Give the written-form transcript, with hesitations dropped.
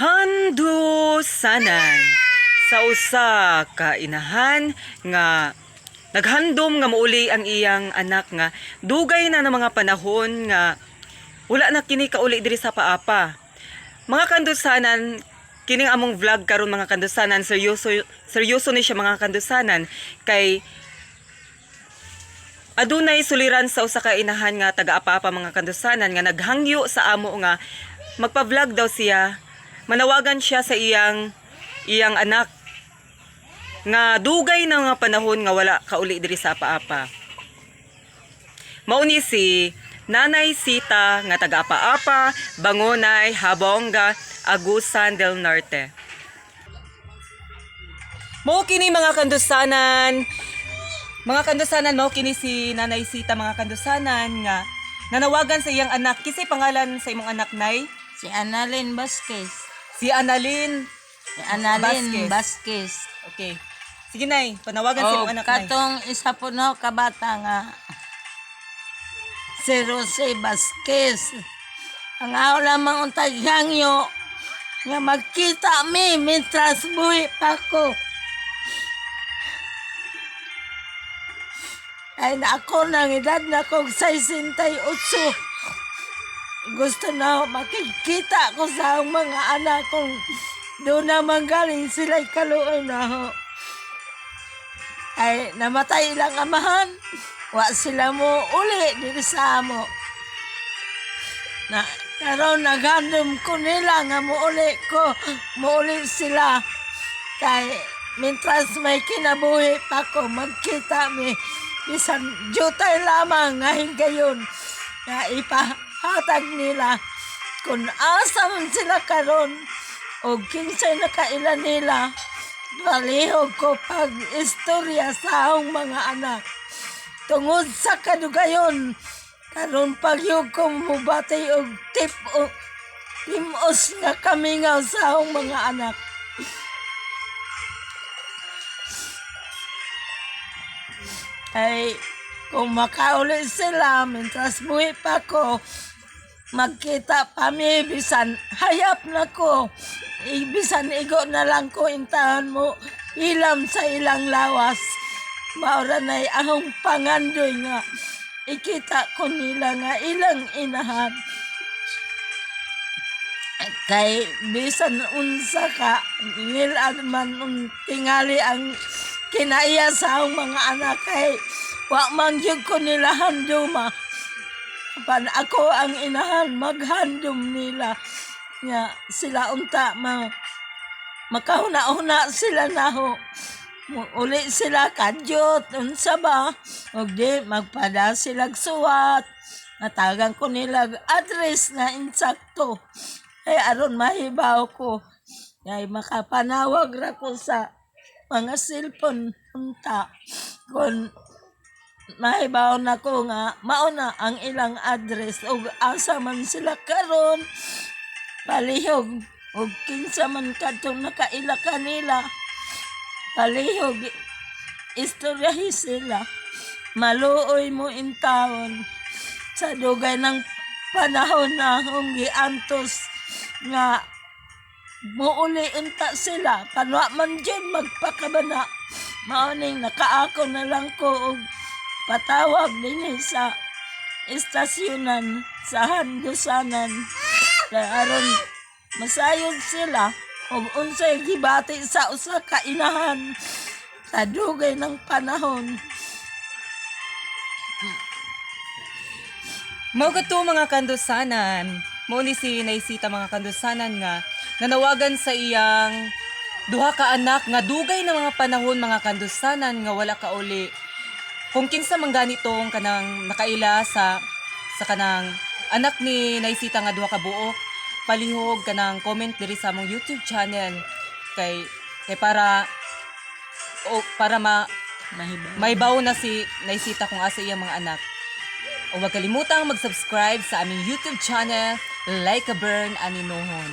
Handusanan sa usa ka inahan nga naghandom nga mauli ang iyang anak nga dugay na ng mga panahon nga wala na kini kauli diri sa paapa. Mga kandusanan, kining among vlog karon mga kandusanan, seryoso ni siya mga kandusanan kay adunay suliran sa usa ka inahan nga taga-apa mga kandusanan nga naghangyo sa amo nga magpa-vlog daw siya. Manawagan siya sa iyang anak nga dugay na nga panahon nga wala kauli diri sa paapa. Mauni si Nanay Sita nga taga-apa-apa, Bangonay, Habonga, Agusan del Norte. Mao kini mga kandusanan, mao kini si Nanay Sita mga kandusanan nga nanawagan sa iyang anak. Kisay pangalan sa imong anak, Nay? Si Annalyn Vasquez. Si Annalyn Vasquez. Okay. Sige, Nay. Panawagan sa imong anak, Nay. Katong isa po no kabata nga si Rosy Vasquez. Ang ako lamang untag hangyo nga magkita mi mitras buhi pa ko. Ay na ako nang edad na kong 68. Gusto na makikita ko sa mga anak kong doon naman galing sila'y kaluoy na ho. Ay namatay ilang amahan. Wa sila mo uli dito sa amo. Na karon naghandom ko nila nga muuli sila. Kay mintras may kinabuhi pa ko magkita mi bisan jutay lamang nga higayon nga ipahatag nila kung asa man sila karon o kinsay nakailan nila. Balihog ko pag istorya sa akong mga anak. Tungod sa kadugayon, karon pagyog ko mubati og timos nga kamingaw sa akong mga anak. Ay, kung makauli sila, mintras buhi pa ko, magkita pa mi, bisan hayap na ko. Bisan igo na lang ko intahan mo, ilam sa ilang lawas. Maura na'y ahong pangandoy nga, ikita ko nila nga ilang inahan. Kay bisan unsa ka, ngilad man tingali ang kinaiya sa akong mga anak kay wa man gyud ko nila handuma. Pan ako ang inahan maghandom nila nga sila unta makahuna-huna sila naho. Uli sila kadyot unsa ba og di magpada sila suwat. Natagan ko nila address na insakto. Ay aron mahibaw ko. Ay makapanawag ra ko sa mga cellphone unta. Kung mahibaw na ko nga mauna ang ilang address o asa man sila karon palihog o kinsa man kadtong nakaila kanila palihog istoryahi sila maluoy mo in taon sa dugay ng panahon na hunggi antos nga muuli unta sila panwa man dyan magpakabana mauning nakaako na lang ko og patawag din sa istasyonan sa Handusanan kaya aron masayod sila ug unsay gibati sa usa ka inahan sa dugay ng panahon. Mao kadto mga kandusanan, mao ni si Nay Sita mga kandusanan nga nanawagan sa iyang duha ka anak nga dugay na mga panahon mga kandusanan nga wala kauli. Kung kinsa man ganitong kanang nakaila sa kanang anak ni Nay Sita nga duha ka buok, palihog kanang comment diri sa among YouTube channel kay para maibaw na si Nay Sita kung asa iyang mga anak. O huwag kalimutang mag-subscribe sa aming YouTube channel, Like a Burn Aninohon.